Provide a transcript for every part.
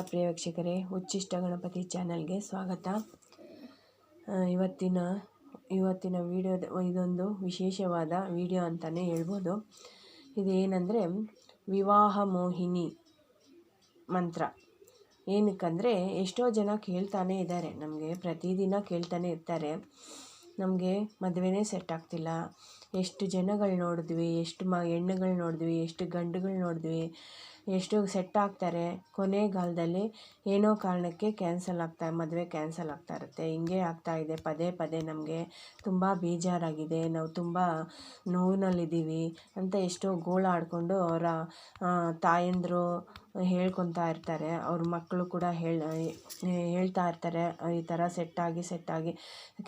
ಪ್ರಿಯ ವೀಕ್ಷಕರೇ, ಉಚ್ಚಿಷ್ಟ ಗಣಪತಿ ಚಾನಲ್ಗೆ ಸ್ವಾಗತ. ಇವತ್ತಿನ ವಿಡಿಯೋದ ಇದೊಂದು ವಿಶೇಷವಾದ ವಿಡಿಯೋ ಅಂತಲೇ ಹೇಳ್ಬೋದು. ಇದೇನೆಂದರೆ ವಿವಾಹ ಮೋಹಿನಿ ಮಂತ್ರ. ಏನಕ್ಕಂದರೆ ಎಷ್ಟೋ ಜನ ಕೇಳ್ತಾನೆ ಇದ್ದಾರೆ, ನಮಗೆ ಪ್ರತಿದಿನ ಕೇಳ್ತಾನೆ ಇರ್ತಾರೆ, ನಮಗೆ ಮದುವೆನೇ ಸೆಟ್ ಆಗ್ತಿಲ್ಲ, ಎಷ್ಟು ಜನಗಳು ನೋಡಿದ್ವಿ, ಎಷ್ಟು ಹೆಣ್ಣುಗಳು ನೋಡಿದ್ವಿ, ಎಷ್ಟು ಗಂಡುಗಳು ನೋಡಿದ್ವಿ, ಎಷ್ಟು ಸೆಟ್ ಆಗ್ತಾರೆ, ಕೊನೆಗಾಲದಲ್ಲಿ ಏನೋ ಕಾರಣಕ್ಕೆ ಮದುವೆ ಕ್ಯಾನ್ಸಲ್ ಆಗ್ತಾ ಇರುತ್ತೆ. ಹಿಂಗೆ ಆಗ್ತಾಯಿದೆ ಪದೇ ಪದೇ. ನಮಗೆ ತುಂಬ ಬೇಜಾರಾಗಿದೆ, ನಾವು ತುಂಬ ನೋವಿನಲ್ಲಿದ್ದೀವಿ ಅಂತ ಎಷ್ಟೋ ಗೋಳಾಡಿಕೊಂಡು ಅವರ ತಾಯಂದಿರು ಹೇಳ್ಕೊತಾ ಇರ್ತಾರೆ. ಅವ್ರ ಮಕ್ಕಳು ಕೂಡ ಹೇಳ್ತಾ ಇರ್ತಾರೆ, ಈ ಥರ ಸೆಟ್ಟಾಗಿ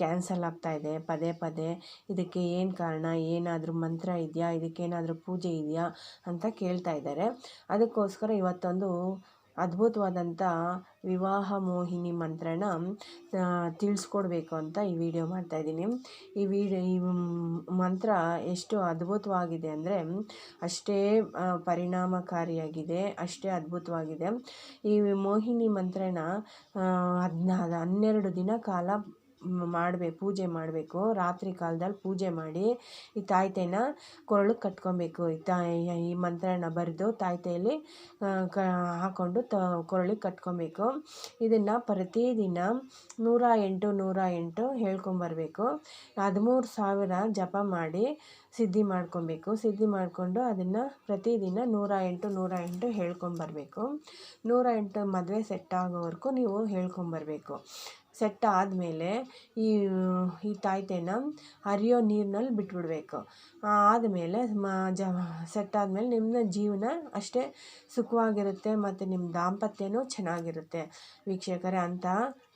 ಕ್ಯಾನ್ಸಲ್ ಆಗ್ತಾಯಿದೆ ಪದೇ ಪದೇ, ಇದಕ್ಕೆ ಏನು ಕಾರಣ, ಏನಾದರೂ ಮಂತ್ರ ಇದೆಯಾ, ಇದಕ್ಕೇನಾದರೂ ಪೂಜೆ ಇದೆಯಾ ಅಂತ ಕೇಳ್ತಾ ಇದ್ದಾರೆ. ಅದಕ್ಕೋಸ್ಕರ ಇವತ್ತೊಂದು ಅದ್ಭುತವಾದಂಥ ವಿವಾಹ ಮೋಹಿನಿ ಮಂತ್ರನ ತಿಳಿಸ್ಕೊಡ್ಬೇಕು ಅಂತ ಈ ವಿಡಿಯೋ ಮಾಡ್ತಾಯಿದ್ದೀನಿ. ಈ ಮಂತ್ರ ಎಷ್ಟು ಅದ್ಭುತವಾಗಿದೆ ಅಂದರೆ ಅಷ್ಟೇ ಪರಿಣಾಮಕಾರಿಯಾಗಿದೆ, ಅಷ್ಟೇ ಅದ್ಭುತವಾಗಿದೆ. ಈ ಮೋಹಿನಿ ಮಂತ್ರನ 12 ದಿನ ಕಾಲ ಪೂಜೆ ಮಾಡಬೇಕು. ರಾತ್ರಿ ಕಾಲದಲ್ಲಿ ಪೂಜೆ ಮಾಡಿ ಈ ತಾಯ್ತೆನ ಕೊರಳಿಗೆ ಕಟ್ಕೊಬೇಕು. ಈ ಮಂತ್ರನ ಬರೆದು ತಾಯ್ತೆಯಲ್ಲಿ ಹಾಕ್ಕೊಂಡು ಕೊರಳಿಗೆ ಕಟ್ಕೊಬೇಕು. ಇದನ್ನು ಪ್ರತಿದಿನ 108 ಹೇಳ್ಕೊಂಬರ್ಬೇಕು. 13,000 ಜಪ ಮಾಡಿ ಸಿದ್ಧಿ ಮಾಡ್ಕೊಬೇಕು. ಸಿದ್ಧಿ ಮಾಡಿಕೊಂಡು ಅದನ್ನು ಪ್ರತಿದಿನ 108 ಹೇಳ್ಕೊಂಬರ್ಬೇಕು. 108 ಮದುವೆ ಸೆಟ್ ಆಗೋವರೆಗೂ ನೀವು ಹೇಳ್ಕೊಂಬರ್ಬೇಕು. ಸೆಟ್ ಆದಮೇಲೆ ಈ ತಾಯ್ತೆನ ಹರಿಯೋ ನೀರಿನಲ್ಲಿ ಬಿಟ್ಬಿಡಬೇಕು. ಆದಮೇಲೆ ಸೆಟ್ ಆದಮೇಲೆ ನಿಮ್ಮ ಜೀವನ ಅಷ್ಟೇ ಸುಖವಾಗಿರುತ್ತೆ ಮತ್ತು ನಿಮ್ಮ ದಾಂಪತ್ಯನೂ ಚೆನ್ನಾಗಿರುತ್ತೆ ವೀಕ್ಷಕರೇ. ಅಂಥ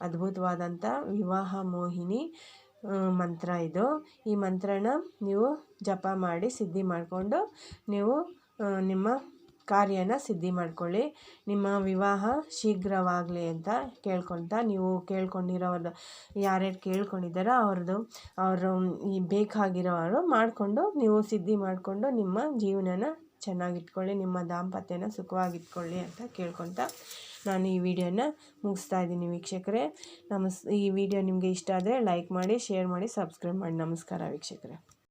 ಅದ್ಭುತವಾದಂಥ ವಿವಾಹ ಮೋಹಿನಿ ಮಂತ್ರ ಇದು. ಈ ಮಂತ್ರನ ನೀವು ಜಪ ಮಾಡಿ ಸಿದ್ಧಿ ಮಾಡಿಕೊಂಡು ನೀವು ನಿಮ್ಮ ಕಾರ್ಯನ ಸಿದ್ಧಿ ಮಾಡ್ಕೊಳ್ಳಿ. ನಿಮ್ಮ ವಿವಾಹ ಶೀಘ್ರವಾಗಲಿ ಅಂತ ಕೇಳ್ಕೊತಾ, ನೀವು ಕೇಳ್ಕೊಂಡಿರೋದು ಯಾರ್ಯಾರು ಕೇಳ್ಕೊಂಡಿದ್ದಾರೋ ಅವರು ಈ ಬೇಕಾಗಿರೋರು ಮಾಡಿಕೊಂಡು ನೀವು ಸಿದ್ಧಿ ಮಾಡಿಕೊಂಡು ನಿಮ್ಮ ಜೀವನನ ಚೆನ್ನಾಗಿಟ್ಕೊಳ್ಳಿ, ನಿಮ್ಮ ದಾಂಪತ್ಯನ ಸುಖವಾಗಿಟ್ಕೊಳ್ಳಿ ಅಂತ ಕೇಳ್ಕೊತಾ ನಾನು ಈ ವಿಡಿಯೋನ ಮುಗಿಸ್ತಾ ಇದ್ದೀನಿ ವೀಕ್ಷಕರೇ. ಈ ವಿಡಿಯೋ ನಿಮಗೆ ಇಷ್ಟ ಆದರೆ ಲೈಕ್ ಮಾಡಿ, ಶೇರ್ ಮಾಡಿ, ಸಬ್ಸ್ಕ್ರೈಬ್ ಮಾಡಿ. ನಮಸ್ಕಾರ ವೀಕ್ಷಕರೇ.